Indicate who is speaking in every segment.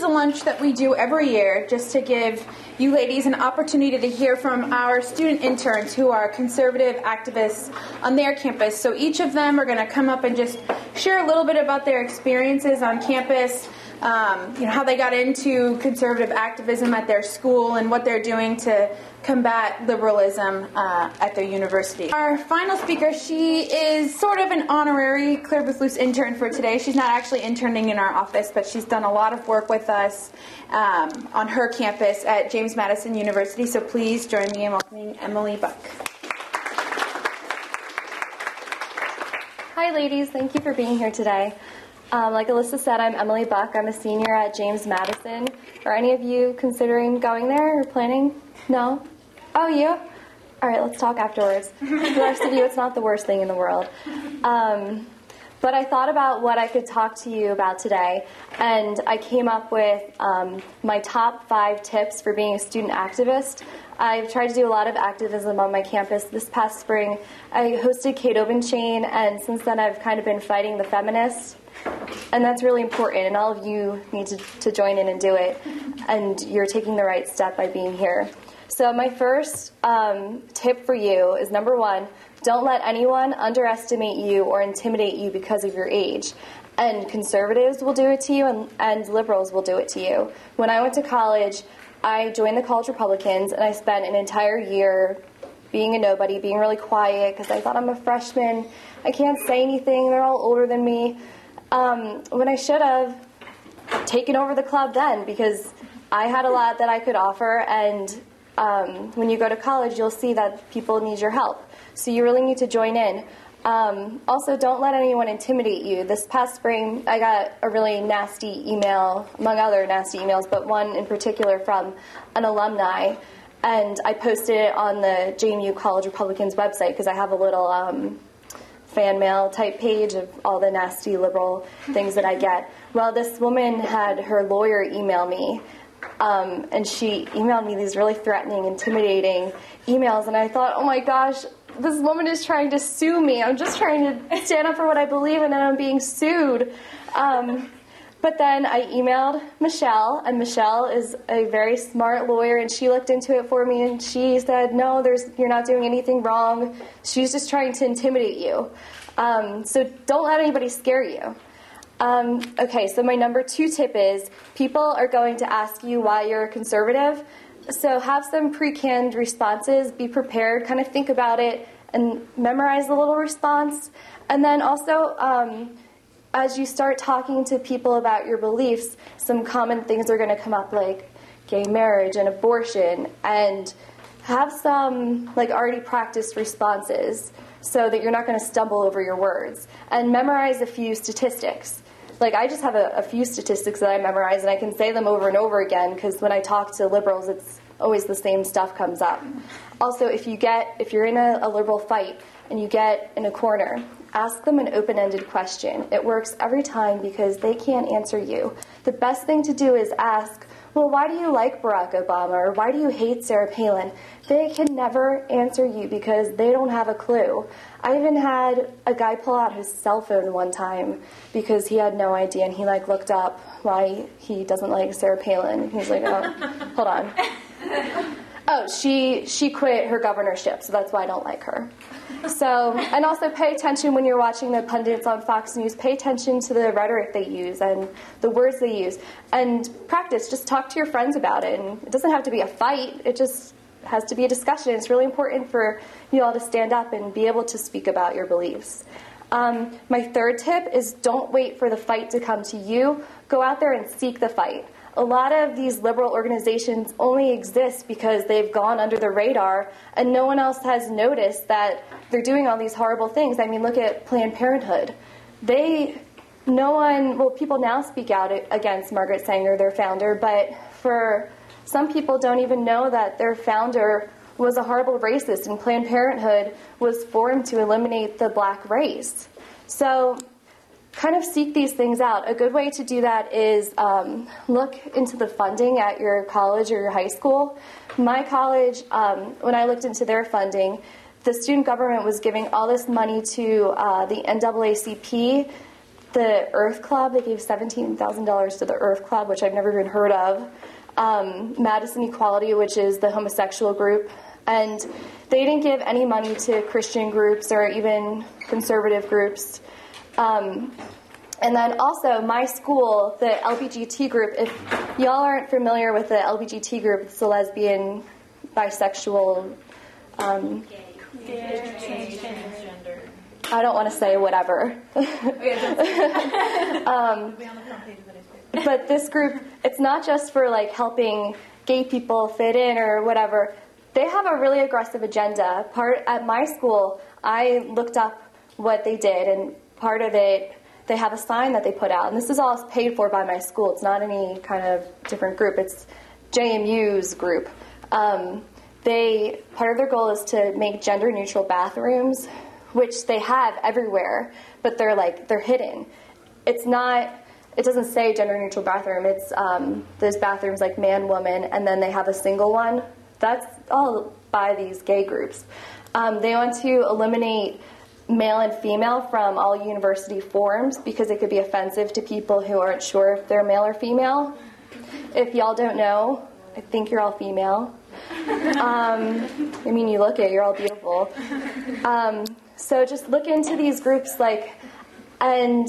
Speaker 1: a lunch that we do every year just to give you ladies an opportunity to hear from our student interns who are conservative activists on their campus. So each of them are going to come up and just share a little bit about their experiences on campus, how they got into conservative activism at their school and what they're doing to combat liberalism at their university. Our final speaker, she is sort of an honorary Claire Booth Luce intern for today. She's not actually interning in our office, but she's done a lot of work with us on her campus at James Madison University. So please join me in welcoming Emily Buck.
Speaker 2: Hi ladies, thank you for being here today. Like Alyssa said, I'm Emily Buck. I'm a senior at James Madison. Are any of you considering going there or planning? No? Oh, you? All right, let's talk afterwards. For the rest of you, it's not the worst thing in the world. But I thought about what I could talk to you about today, and I came up with my top 5 tips for being a student activist. I've tried to do a lot of activism on my campus. This past spring, I hosted Kate Obenchain, and since then I've kind of been fighting the feminists. And that's really important, and all of you need to join in and do it. And you're taking the right step by being here. So my first tip for you is, number 1, don't let anyone underestimate you or intimidate you because of your age. And conservatives will do it to you, and liberals will do it to you. When I went to college, I joined the College Republicans, and I spent an entire year being a nobody, being really quiet, because I thought I'm a freshman. I can't say anything. They're all older than me. When I should have taken over the club then, because I had a lot that I could offer, and when you go to college, you'll see that people need your help. So you really need to join in. Also, don't let anyone intimidate you. This past spring, I got a really nasty email, among other nasty emails, but one in particular from an alumni, and I posted it on the JMU College Republicans website because I have a little fan mail type page of all the nasty liberal things that I get. Well, this woman had her lawyer email me, and she emailed me these really threatening, intimidating emails, and I thought, oh my gosh, this woman is trying to sue me. I'm just trying to stand up for what I believe in, and I'm being sued. But then I emailed Michelle, and Michelle is a very smart lawyer, and she looked into it for me, and she said, no, you're not doing anything wrong. She's just trying to intimidate you. So don't let anybody scare you. Okay, so my number 2 tip is, people are going to ask you why you're a conservative. So have some pre-canned responses, be prepared, kind of think about it, and memorize the little response. And then also, as you start talking to people about your beliefs, some common things are going to come up, like gay marriage and abortion, and have some already practiced responses so that you're not going to stumble over your words. And memorize a few statistics. I just have a few statistics that I memorize, and I can say them over and over again, because when I talk to liberals, it's always the same stuff comes up. Also, if you're in a liberal fight and you get in a corner, ask them an open-ended question. It works every time because they can't answer you. The best thing to do is ask, well, why do you like Barack Obama, or why do you hate Sarah Palin? They can never answer you because they don't have a clue. I even had a guy pull out his cell phone one time because he had no idea, and he looked up why he doesn't like Sarah Palin. He's like, oh, hold on. Oh, she quit her governorship, so that's why I don't like her. So, and also pay attention when you're watching the pundits on Fox News. Pay attention to the rhetoric they use and the words they use. And practice. Just talk to your friends about it. And it doesn't have to be a fight. It just has to be a discussion. It's really important for you all to stand up and be able to speak about your beliefs. My 3rd tip is, don't wait for the fight to come to you. Go out there and seek the fight. A lot of these liberal organizations only exist because they've gone under the radar, and no one else has noticed that they're doing all these horrible things. I mean, look at Planned Parenthood. People now speak out against Margaret Sanger, their founder, but for some people don't even know that their founder was a horrible racist, and Planned Parenthood was formed to eliminate the black race. So kind of seek these things out. A good way to do that is look into the funding at your college or your high school. My college, when I looked into their funding, the student government was giving all this money to the NAACP. the Earth Club. They gave $17,000 to the Earth Club, which I've never even heard of. Madison Equality, which is the homosexual group. And they didn't give any money to Christian groups or even conservative groups. And then also my school, the LBGT group, if y'all aren't familiar with the LBGT group, it's the lesbian, bisexual,
Speaker 3: transgender.
Speaker 2: I don't want to say whatever. But this group, it's not just for like helping gay people fit in or whatever. They have a really aggressive agenda. At my school, I looked up what they did, and part of it, they have a sign that they put out, and this is all paid for by my school. It's not any kind of different group. It's JMU's group. Part of their goal is to make gender-neutral bathrooms, which they have everywhere, but they're hidden. It doesn't say gender-neutral bathroom. It's those bathrooms like man, woman, and then they have a single one. That's all by these gay groups. They want to eliminate male and female from all university forms because it could be offensive to people who aren't sure if they're male or female. If y'all don't know, I think you're all female. I mean, you look it, you're all beautiful. So just look into these groups, and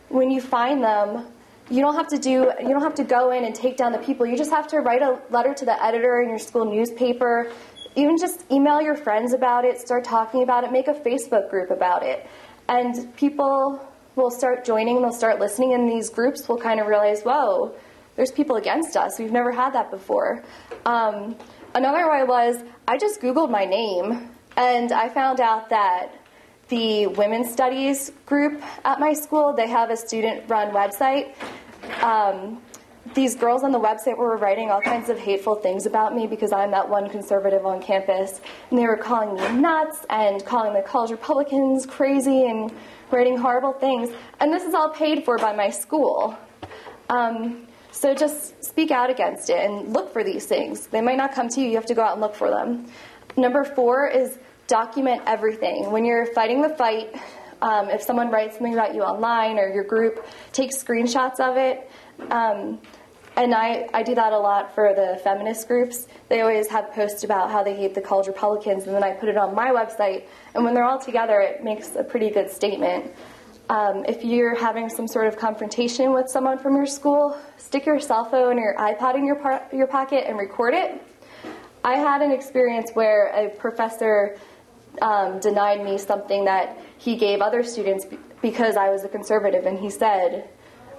Speaker 2: when you find them, you don't have to go in and take down the people. You just have to write a letter to the editor in your school newspaper. Even just email your friends about it, start talking about it, make a Facebook group about it. And people will start joining, they'll start listening, and these groups will kind of realize, whoa, there's people against us. We've never had that before. Another way was, I just Googled my name, and I found out that the Women's Studies group at my school, they have a student-run website. These girls on the website were writing all kinds of hateful things about me because I'm that one conservative on campus. And they were calling me nuts and calling the college Republicans crazy and writing horrible things. And this is all paid for by my school. So just speak out against it and look for these things. They might not come to you. You have to go out and look for them. Number 4 is document everything. When you're fighting the fight, if someone writes something about you online or your group, take screenshots of it. And I do that a lot for the feminist groups. They always have posts about how they hate the college Republicans, and then I put it on my website. And when they're all together, it makes a pretty good statement. If you're having some sort of confrontation with someone from your school, stick your cell phone or your iPod in your pocket and record it. I had an experience where a professor denied me something that he gave other students because I was a conservative, and he said,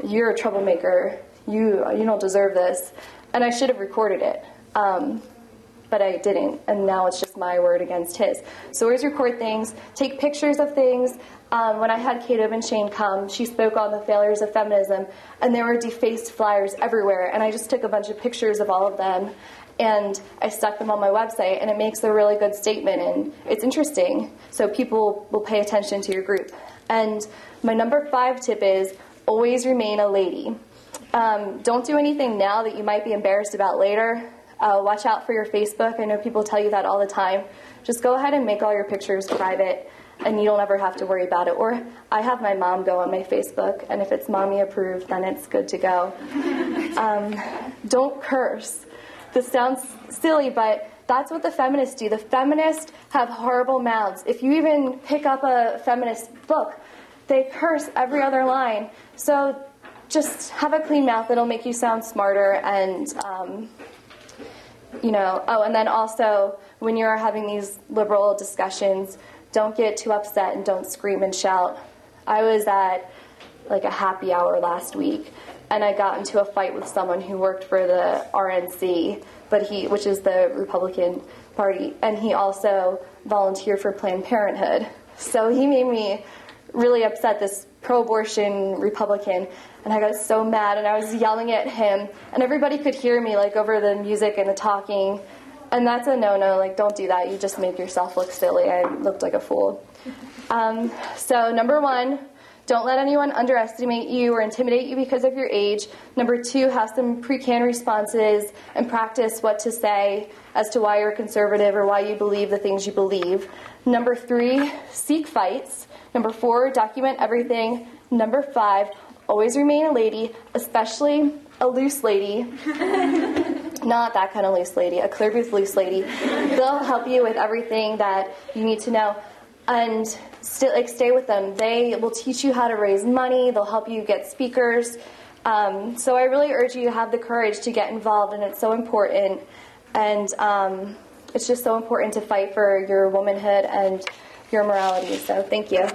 Speaker 2: "You're a troublemaker. You don't deserve this." And I should have recorded it, but I didn't, and now it's just my word against his. So always record things, take pictures of things. When I had Kate Obenshane come, she spoke on the failures of feminism, and there were defaced flyers everywhere, and I just took a bunch of pictures of all of them, and I stuck them on my website, and it makes a really good statement, and it's interesting, so people will pay attention to your group. And my number 5 tip is always remain a lady. Don't do anything now that you might be embarrassed about later. Watch out for your Facebook. I know people tell you that all the time. Just go ahead and make all your pictures private, and you don't ever have to worry about it. Or I have my mom go on my Facebook, and if it's mommy approved, then it's good to go. Don't curse. This sounds silly, but that's what the feminists do. The feminists have horrible mouths. If you even pick up a feminist book, they curse every other line. So just have a clean mouth. It'll make you sound smarter. And, and then also when you're having these liberal discussions, don't get too upset and don't scream and shout. I was at a happy hour last week, and I got into a fight with someone who worked for the RNC, which is the Republican Party, and he also volunteered for Planned Parenthood. So he made me really upset, this pro-abortion Republican, and I got so mad, and I was yelling at him, and everybody could hear me, over the music and the talking, and that's a no-no. Don't do that. You just make yourself look silly. I looked like a fool. So number 1, don't let anyone underestimate you or intimidate you because of your age. Number 2, have some pre-canned responses and practice what to say as to why you're conservative or why you believe the things you believe. Number 3, seek fights. Number 4, document everything. Number 5, always remain a lady, especially a loose lady. Not that kind of loose lady, a clear booth loose lady. They'll help you with everything that you need to know. And still, stay with them. They will teach you how to raise money. They'll help you get speakers. So I really urge you to have the courage to get involved, and it's so important. And it's just so important to fight for your womanhood and your morality. So thank you.